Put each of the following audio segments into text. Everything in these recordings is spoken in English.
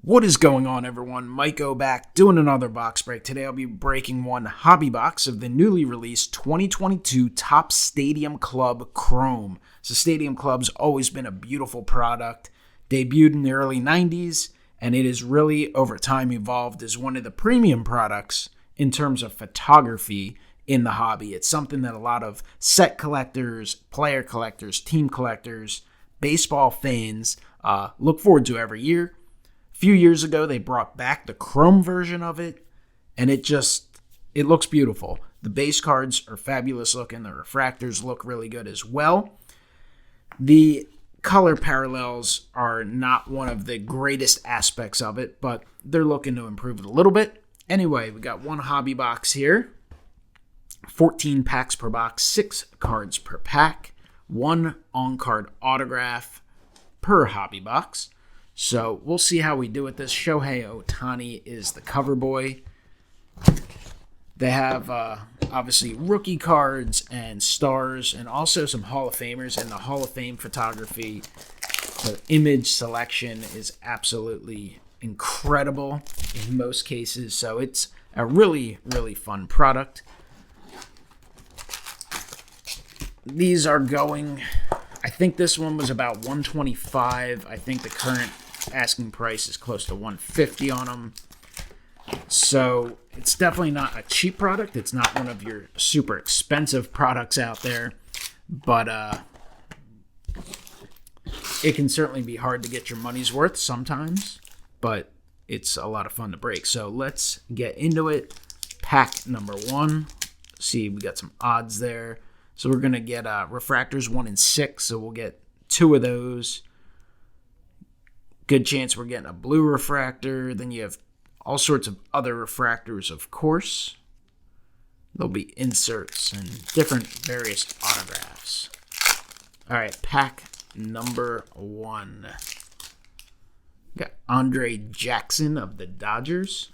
What is going on, everyone? MikeO back doing another box break. Today I'll be breaking one hobby box of the newly released 2022 Topps Stadium Club Chrome. So Stadium Club's always been a beautiful product. Debuted in the early 90s, and it has really over time evolved as one of the premium products in terms of photography in the hobby. It's something that a lot of set collectors, player collectors, team collectors, baseball fans look forward to every year. A few years ago, they brought back the chrome version of it, and it looks beautiful. The base cards are fabulous looking. The refractors look really good as well. The color parallels are not one of the greatest aspects of it, but they're looking to improve it a little bit. Anyway, we got one hobby box here. 14 packs per box, 6 cards per pack, 1 on-card autograph per hobby box. So we'll see how we do with this. Shohei Ohtani is the cover boy. They have obviously rookie cards and stars and also some Hall of Famers. And the Hall of Fame photography, the image selection is absolutely incredible in most cases. So it's a really, really fun product. These are going, I think this one was about $125. I think the current asking price is close to $150 on them. So it's definitely not a cheap product. It's not one of your super expensive products out there, but it can certainly be hard to get your money's worth sometimes, but it's a lot of fun to break. So let's get into it. Pack number 1. See, we got some odds there. So we're going to get refractors 1 and 6, so we'll get 2 of those. Good chance we're getting a blue refractor. Then you have all sorts of other refractors, of course. There'll be inserts and different various autographs. All right, pack number 1. Got Andre Jackson of the Dodgers.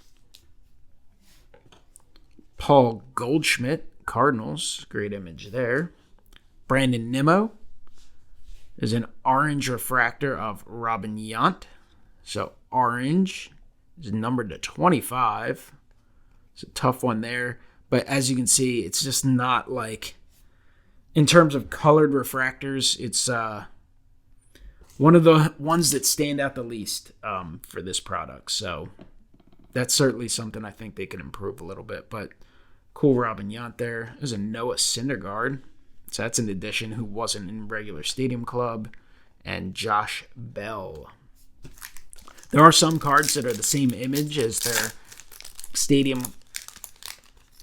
Paul Goldschmidt, Cardinals. Great image there. Brandon Nimmo. There's an orange refractor of Robin Yount. So orange is numbered to 25. It's a tough one there. But as you can see, it's just not like, in terms of colored refractors, it's one of the ones that stand out the least for this product. So that's certainly something I think they can improve a little bit. But cool Robin Yount there. There's a Noah Syndergaard. So that's an addition who wasn't in regular Stadium Club. And Josh Bell. There are some cards that are the same image as their Stadium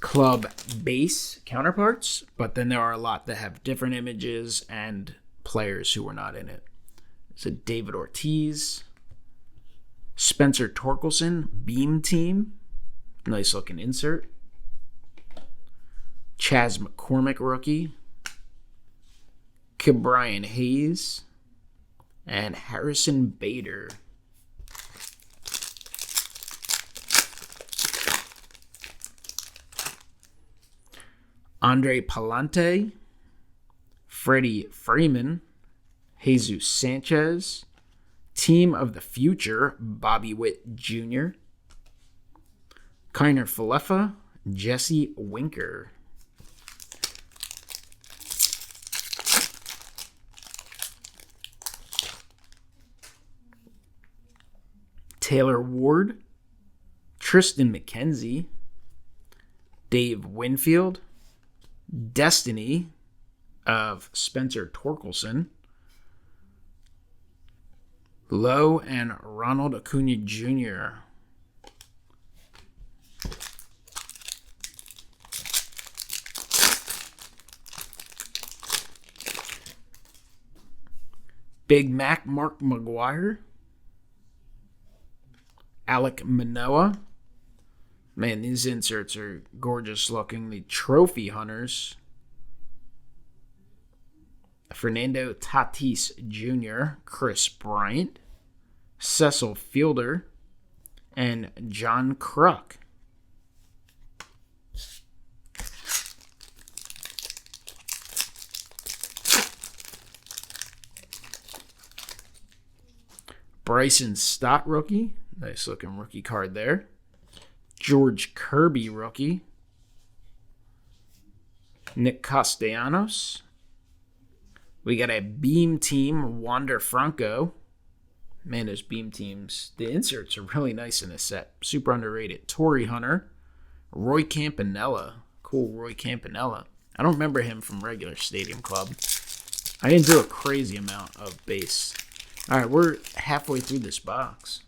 Club base counterparts, but then there are a lot that have different images and players who were not in it. So David Ortiz. Spencer Torkelson, Beam Team. Nice looking insert. Chas McCormick rookie. Ke'Bryan Hayes, and Harrison Bader. Andre Palante, Freddie Freeman, Jesus Sanchez, Team of the Future, Bobby Witt Jr., Kiner Falefa, Jesse Winker. Taylor Ward, Tristan McKenzie, Dave Winfield, Destiny of Spencer Torkelson, Lowe and Ronald Acuna Jr. Big Mac Mark McGwire, Alek Manoah. Man, these inserts are gorgeous looking. The Trophy Hunters. Fernando Tatis Jr., Chris Bryant, Cecil Fielder, and John Kruk. Bryson Stott rookie. Nice looking rookie card there. George Kirby rookie. Nick Castellanos. We got a Beam Team Wander Franco. Man, those Beam Teams, the inserts are really nice in this set. Super underrated. Torrey Hunter. Roy Campanella. Cool Roy Campanella. I don't remember him from regular Stadium Club. I didn't do a crazy amount of base. All right, we're halfway through this box.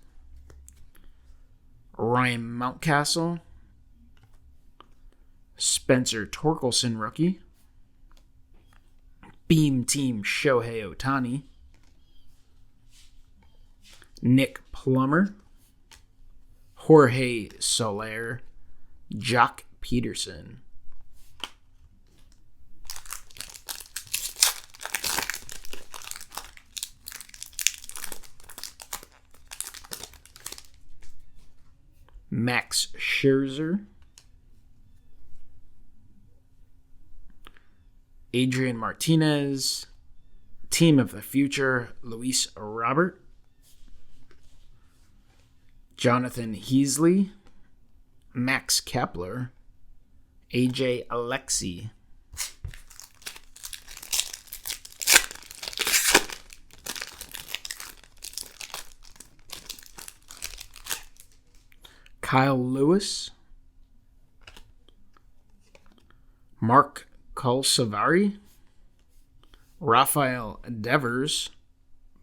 Ryan Mountcastle. Spencer Torkelson rookie. Beam Team Shohei Ohtani. Nick Plummer. Jorge Soler. Jock Peterson. Max Scherzer. Adrian Martinez. Team of the Future, Luis Robert. Jonathan Heasley. Max Kepler. AJ Alexi. Kyle Lewis. Mark Culsavari. Rafael Devers.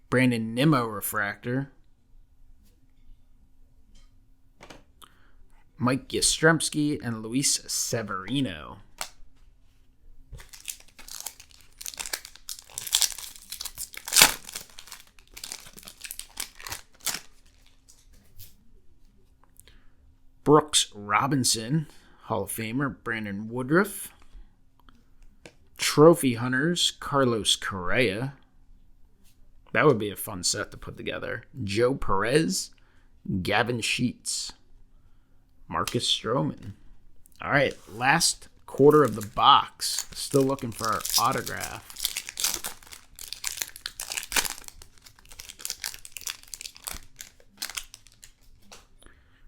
Brandon Nimmo refractor. Mike Yastrzemski and Luis Severino. Brooks Robinson, Hall of Famer, Brandon Woodruff. Trophy Hunters, Carlos Correa. That would be a fun set to put together. Joe Perez, Gavin Sheets, Marcus Stroman. All right, last quarter of the box. Still looking for our autograph.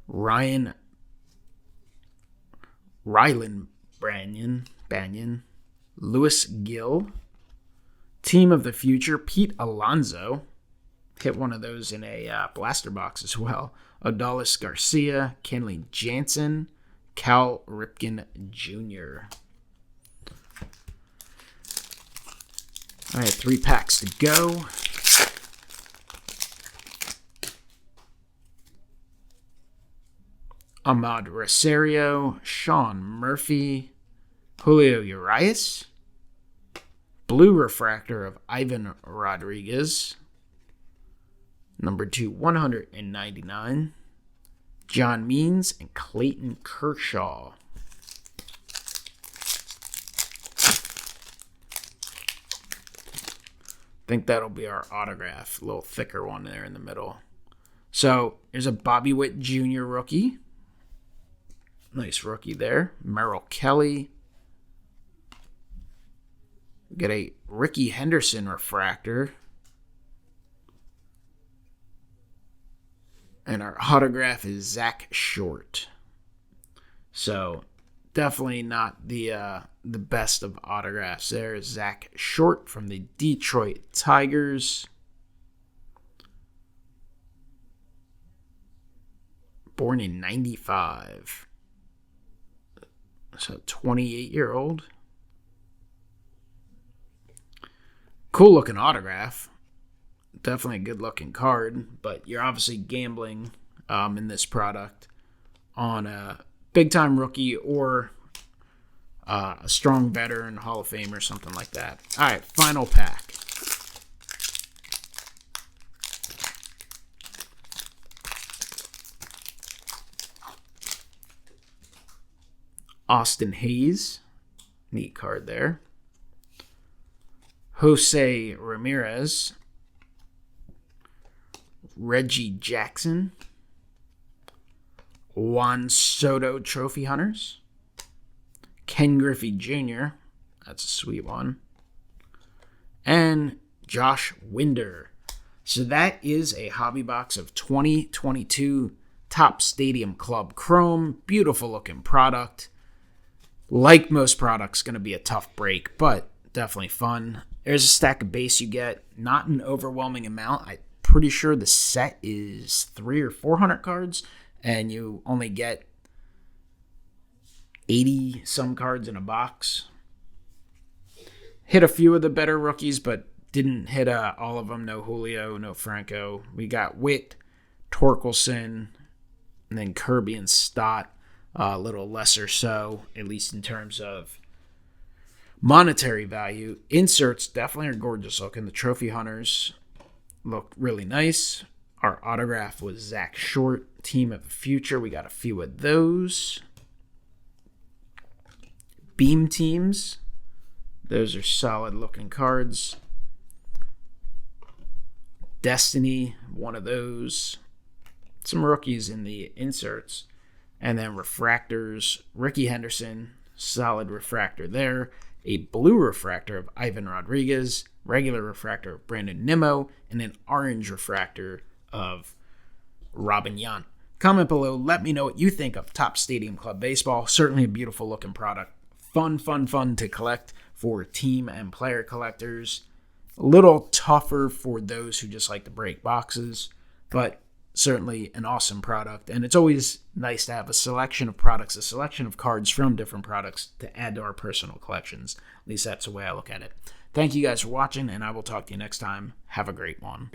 Rylan Banyan, Lewis Gill, Team of the Future, Pete Alonso, hit one of those in a blaster box as well. Odalis Garcia, Kenley Jansen, Cal Ripken Jr. All right, 3 packs to go. Ahmad Rosario, Sean Murphy, Julio Urias, blue refractor of Ivan Rodriguez, number 2/199, John Means and Clayton Kershaw. I think that'll be our autograph, a little thicker one there in the middle. So there's a Bobby Witt Jr. rookie. Nice rookie there. Merrill Kelly. We get a Ricky Henderson refractor. And our autograph is Zach Short. So definitely not the best of autographs there. Zach Short from the Detroit Tigers. Born in 95. So 28-year-old. Cool looking autograph. Definitely a good looking card, but you're obviously gambling in this product on a big time rookie or a strong veteran, Hall of Fame, or something like that. All right, final pack. Austin Hayes, neat card there. Jose Ramirez, Reggie Jackson, Juan Soto Trophy Hunters, Ken Griffey Jr., that's a sweet one, and Josh Winder. So that is a hobby box of 2022 Top Stadium Club Chrome. Beautiful looking product. Like most products, going to be a tough break, but definitely fun. There's a stack of base you get. Not an overwhelming amount. I'm pretty sure the set is 300 or 400 cards, and you only get 80 some cards in a box. Hit a few of the better rookies, but didn't hit all of them. No Julio, no Franco. We got Witt, Torkelson, and then Kirby and Stott. A little lesser so, at least in terms of monetary value. Inserts definitely are gorgeous looking. The Trophy Hunters look really nice. Our autograph was Zach Short, Team of the Future. We got a few of those. Beam teams. Those are solid looking cards. Destiny, one of those. Some rookies in the inserts. And then refractors, Ricky Henderson, solid refractor there. A blue refractor of Ivan Rodriguez, regular refractor of Brandon Nimmo, and an orange refractor of Robin Yount. Comment below, let me know what you think of Top Stadium Club Baseball. Certainly a beautiful looking product. Fun to collect for team and player collectors. A little tougher for those who just like to break boxes, but certainly an awesome product. And it's always nice to have a selection of products, a selection of cards from different products to add to our personal collections. At least that's the way I look at it. Thank you guys for watching, and I will talk to you next time. Have a great one.